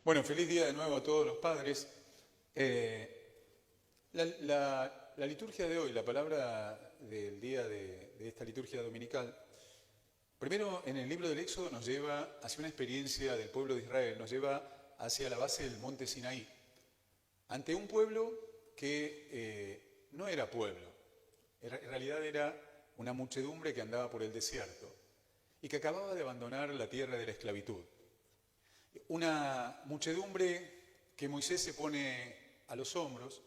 Bueno, feliz día de nuevo a todos los padres. La liturgia de hoy, la palabra del día de esta liturgia dominical, primero en el libro del Éxodo nos lleva hacia una experiencia del pueblo de Israel, nos lleva hacia la base del monte Sinaí, ante un pueblo que no era pueblo, en realidad era una muchedumbre que andaba por el desierto y que acababa de abandonar la tierra de la esclavitud. Una muchedumbre que Moisés se pone a los hombros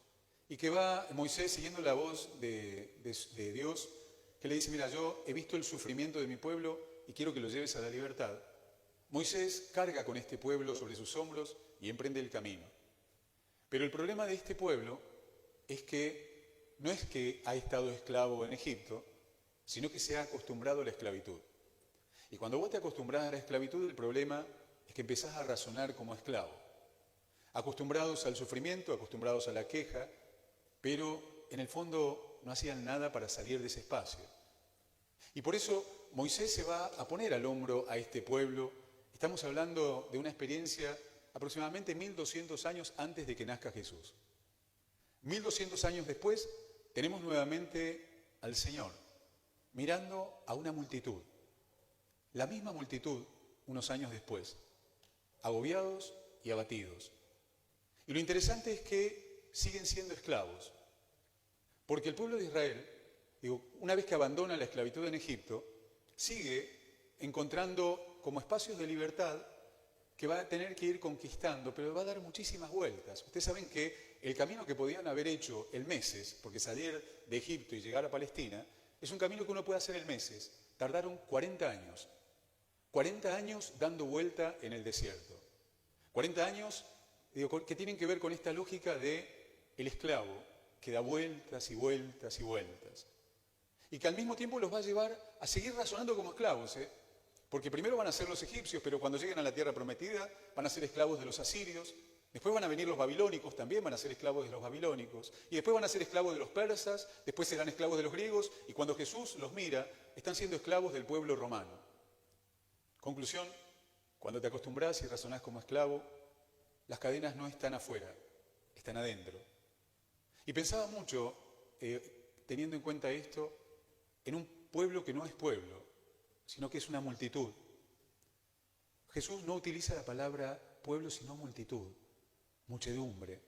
y que va Moisés siguiendo la voz de Dios, que le dice: mira, yo he visto el sufrimiento de mi pueblo y quiero que lo lleves a la libertad. Moisés carga con este pueblo sobre sus hombros y emprende el camino. Pero el problema de este pueblo es que no es que ha estado esclavo en Egipto, sino que se ha acostumbrado a la esclavitud. Y cuando vos te acostumbras a la esclavitud, el problema es que empezás a razonar como esclavo. Acostumbrados al sufrimiento, acostumbrados a la queja, pero en el fondo no hacían nada para salir de ese espacio. Y por eso Moisés se va a poner al hombro a este pueblo. Estamos hablando de una experiencia aproximadamente 1200 años antes de que nazca Jesús. 1200 años después tenemos nuevamente al Señor mirando a una multitud. La misma multitud unos años después, agobiados y abatidos. Y lo interesante es que siguen siendo esclavos, porque el pueblo de Israel, una vez que abandona la esclavitud en Egipto, sigue encontrando como espacios de libertad que va a tener que ir conquistando, pero va a dar muchísimas vueltas. Ustedes saben que el camino que podían haber hecho en meses, porque salir de Egipto y llegar a Palestina, es un camino que uno puede hacer en meses. Tardaron 40 años. 40 años dando vuelta en el desierto. 40 años que tienen que ver con esta lógica de el esclavo que da vueltas y vueltas y vueltas. Y que al mismo tiempo los va a llevar a seguir razonando como esclavos, porque primero van a ser los egipcios, pero cuando lleguen a la tierra prometida van a ser esclavos de los asirios, después van a venir los babilónicos, también van a ser esclavos de los babilónicos, y después van a ser esclavos de los persas, después serán esclavos de los griegos, y cuando Jesús los mira, están siendo esclavos del pueblo romano. Conclusión: cuando te acostumbras y razonás como esclavo, las cadenas no están afuera, están adentro. Y pensaba mucho, teniendo en cuenta esto, en un pueblo que no es pueblo, sino que es una multitud. Jesús no utiliza la palabra pueblo, sino multitud, muchedumbre.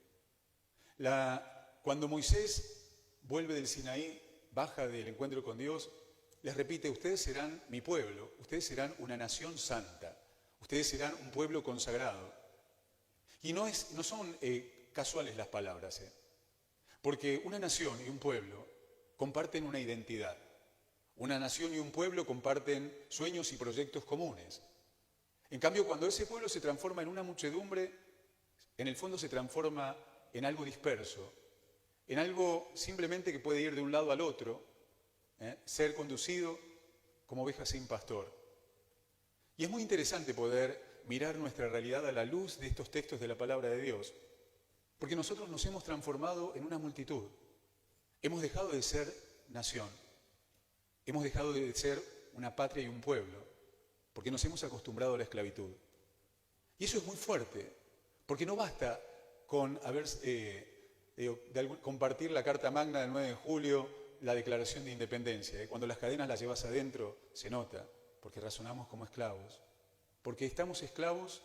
Cuando Moisés vuelve del Sinaí, baja del encuentro con Dios, les repite: ustedes serán mi pueblo, ustedes serán una nación santa, ustedes serán un pueblo consagrado. Y no son casuales las palabras, porque una nación y un pueblo comparten una identidad. Una nación y un pueblo comparten sueños y proyectos comunes. En cambio, cuando ese pueblo se transforma en una muchedumbre, en el fondo se transforma en algo disperso, en algo simplemente que puede ir de un lado al otro, ser conducido como oveja sin pastor. Y es muy interesante poder mirar nuestra realidad a la luz de estos textos de la palabra de Dios, porque nosotros nos hemos transformado en una multitud. Hemos dejado de ser nación, hemos dejado de ser una patria y un pueblo, porque nos hemos acostumbrado a la esclavitud. Y eso es muy fuerte, porque no basta con compartir la Carta Magna del 9 de julio, la Declaración de Independencia. Cuando las cadenas las llevas adentro, se nota, porque razonamos como esclavos, porque estamos esclavos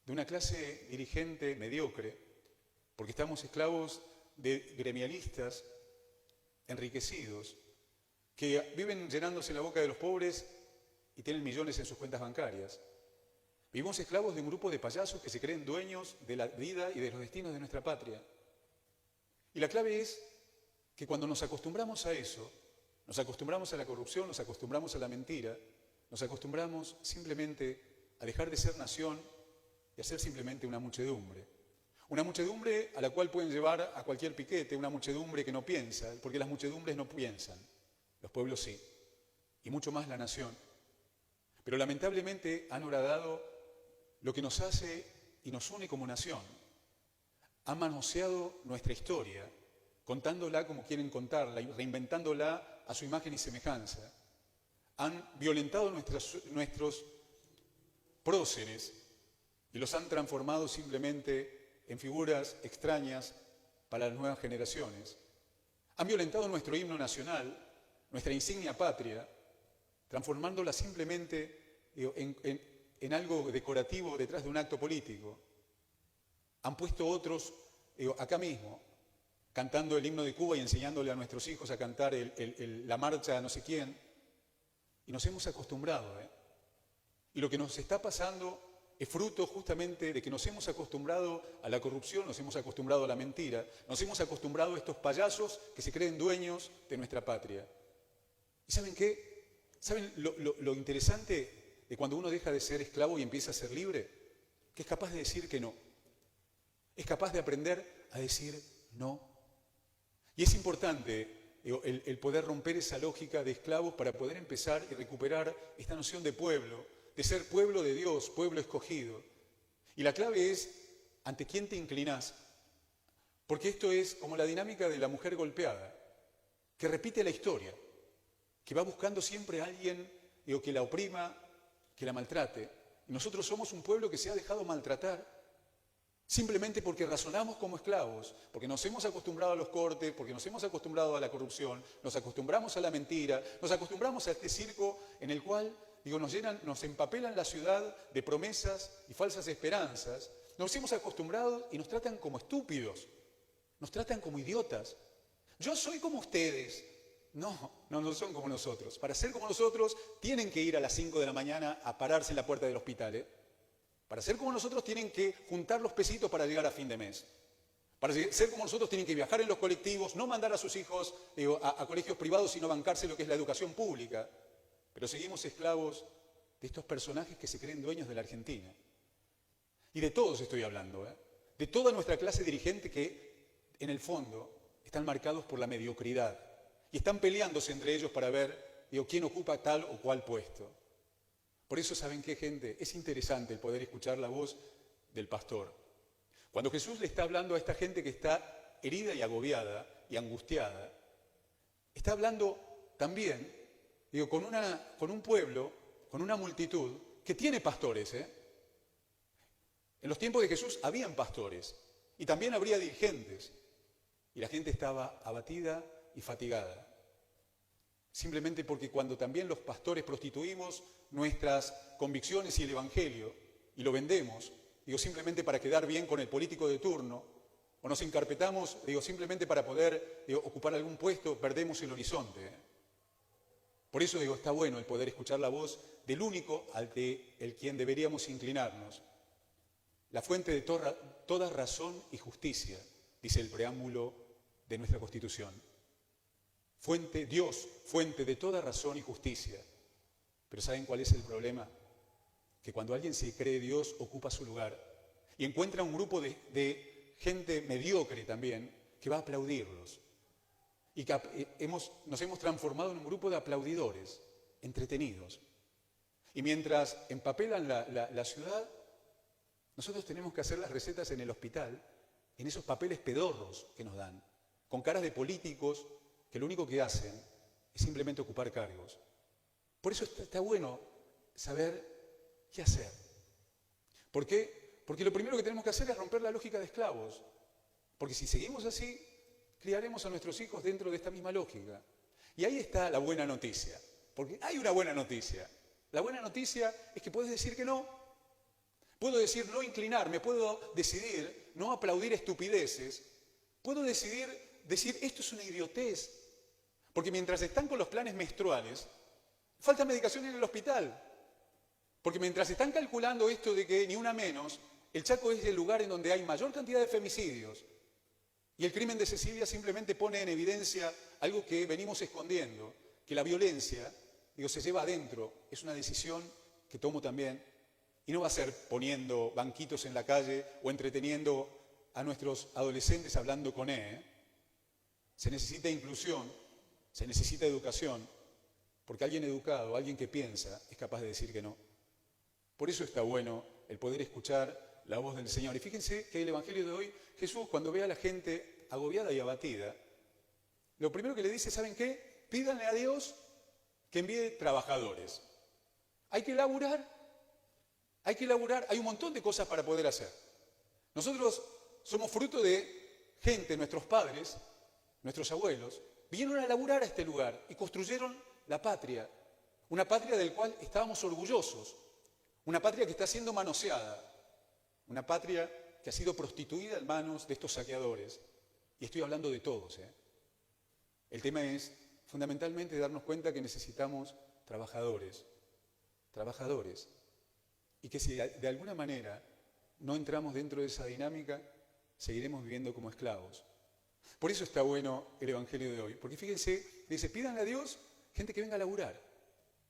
de una clase dirigente mediocre, porque estamos esclavos de gremialistas enriquecidos, que viven llenándose la boca de los pobres y tienen millones en sus cuentas bancarias. Vivimos esclavos de un grupo de payasos que se creen dueños de la vida y de los destinos de nuestra patria. Y la clave es que cuando nos acostumbramos a eso, nos acostumbramos a la corrupción, nos acostumbramos a la mentira, nos acostumbramos simplemente a dejar de ser nación y a ser simplemente una muchedumbre. Una muchedumbre a la cual pueden llevar a cualquier piquete, una muchedumbre que no piensa, porque las muchedumbres no piensan, los pueblos sí, y mucho más la nación. Pero lamentablemente han horadado lo que nos hace y nos une como nación. Han manoseado nuestra historia, contándola como quieren contarla y reinventándola a su imagen y semejanza. Han violentado nuestros próceres y los han transformado simplemente en figuras extrañas para las nuevas generaciones. Han violentado nuestro himno nacional, nuestra insignia patria, transformándola simplemente en algo decorativo detrás de un acto político. Han puesto otros acá mismo, cantando el himno de Cuba y enseñándole a nuestros hijos a cantar la marcha a no sé quién. Y nos hemos acostumbrado. Y lo que nos está pasando es fruto justamente de que nos hemos acostumbrado a la corrupción, nos hemos acostumbrado a la mentira, nos hemos acostumbrado a estos payasos que se creen dueños de nuestra patria. ¿Y saben qué? ¿Saben lo interesante de cuando uno deja de ser esclavo y empieza a ser libre? Que es capaz de decir que no. Es capaz de aprender a decir no. Y es importante el poder romper esa lógica de esclavos para poder empezar y recuperar esta noción de pueblo, de ser pueblo de Dios, pueblo escogido. Y la clave es ante quién te inclinás. Porque esto es como la dinámica de la mujer golpeada, que repite la historia, que va buscando siempre a alguien que la oprima, que la maltrate. Y nosotros somos un pueblo que se ha dejado maltratar simplemente porque razonamos como esclavos, porque nos hemos acostumbrado a los cortes, porque nos hemos acostumbrado a la corrupción, nos acostumbramos a la mentira, nos acostumbramos a este circo en el cual, nos empapelan la ciudad de promesas y falsas esperanzas. Nos hemos acostumbrado y nos tratan como estúpidos, nos tratan como idiotas. Yo soy como ustedes. No son como nosotros. Para ser como nosotros tienen que ir a las 5 de la mañana a pararse en la puerta del hospital, Para ser como nosotros tienen que juntar los pesitos para llegar a fin de mes. Para ser como nosotros tienen que viajar en los colectivos, no mandar a sus hijos a colegios privados, sino bancarse lo que es la educación pública. Pero seguimos esclavos de estos personajes que se creen dueños de la Argentina. Y de todos estoy hablando, de toda nuestra clase dirigente que, en el fondo, están marcados por la mediocridad. Y están peleándose entre ellos para ver quién ocupa tal o cual puesto. Por eso, ¿saben qué, gente? Es interesante el poder escuchar la voz del pastor. Cuando Jesús le está hablando a esta gente que está herida y agobiada y angustiada, está hablando también, con un pueblo, con una multitud que tiene pastores, En los tiempos de Jesús habían pastores y también habría dirigentes. Y la gente estaba abatida y fatigada. Simplemente porque cuando también los pastores prostituimos nuestras convicciones y el Evangelio y lo vendemos, simplemente para quedar bien con el político de turno, o nos encarpetamos, simplemente para poder ocupar algún puesto, perdemos el horizonte. Por eso está bueno el poder escuchar la voz del único ante el quien deberíamos inclinarnos. La fuente de toda razón y justicia, dice el preámbulo de nuestra Constitución. Dios, fuente de toda razón y justicia. Pero ¿saben cuál es el problema? Que cuando alguien se cree Dios, ocupa su lugar y encuentra un grupo de gente mediocre también que va a aplaudirlos. Y que nos hemos transformado en un grupo de aplaudidores, entretenidos. Y mientras empapelan la ciudad, nosotros tenemos que hacer las recetas en el hospital, en esos papeles pedorros que nos dan, con caras de políticos que lo único que hacen es simplemente ocupar cargos. Por eso está bueno saber qué hacer. ¿Por qué? Porque lo primero que tenemos que hacer es romper la lógica de esclavos. Porque si seguimos así, criaremos a nuestros hijos dentro de esta misma lógica. Y ahí está la buena noticia. Porque hay una buena noticia. La buena noticia es que puedes decir que no. Puedo decir no inclinarme, puedo decidir no aplaudir estupideces. Puedo decir esto es una idiotez. Porque mientras están con los planes menstruales, falta medicación en el hospital. Porque mientras están calculando esto de que ni una menos, el Chaco es el lugar en donde hay mayor cantidad de femicidios. Y el crimen de Cecilia simplemente pone en evidencia algo que venimos escondiendo, que la violencia, se lleva adentro, es una decisión que tomo también, y no va a ser poniendo banquitos en la calle o entreteniendo a nuestros adolescentes hablando con él. Se necesita inclusión, se necesita educación, porque alguien educado, alguien que piensa, es capaz de decir que no. Por eso está bueno el poder escuchar la voz del Señor. Y fíjense que el Evangelio de hoy, Jesús, cuando ve a la gente agobiada y abatida, lo primero que le dice, ¿saben qué? Pídanle a Dios que envíe trabajadores. Hay que laburar. Hay que laburar, hay un montón de cosas para poder hacer. Nosotros somos fruto de gente, nuestros padres, nuestros abuelos, vinieron a laburar a este lugar y construyeron la patria, una patria del cual estábamos orgullosos, una patria que está siendo manoseada, una patria que ha sido prostituida en manos de estos saqueadores. Y estoy hablando de todos. El tema es fundamentalmente darnos cuenta que necesitamos trabajadores, y que si de alguna manera no entramos dentro de esa dinámica, seguiremos viviendo como esclavos. Por eso está bueno el Evangelio de hoy, porque fíjense, dice, pídanle a Dios gente que venga a laburar,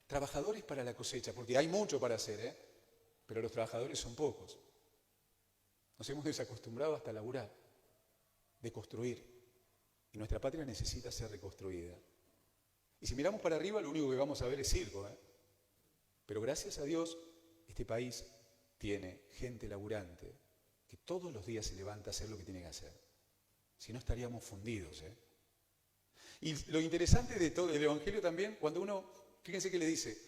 trabajadores para la cosecha, porque hay mucho para hacer, pero los trabajadores son pocos. Nos hemos desacostumbrado hasta laburar, de construir, y nuestra patria necesita ser reconstruida. Y si miramos para arriba, lo único que vamos a ver es circo, Pero gracias a Dios, este país tiene gente laburante que todos los días se levanta a hacer lo que tiene que hacer. Si no, estaríamos fundidos. Y lo interesante de todo el Evangelio también, cuando uno, fíjense que le dice,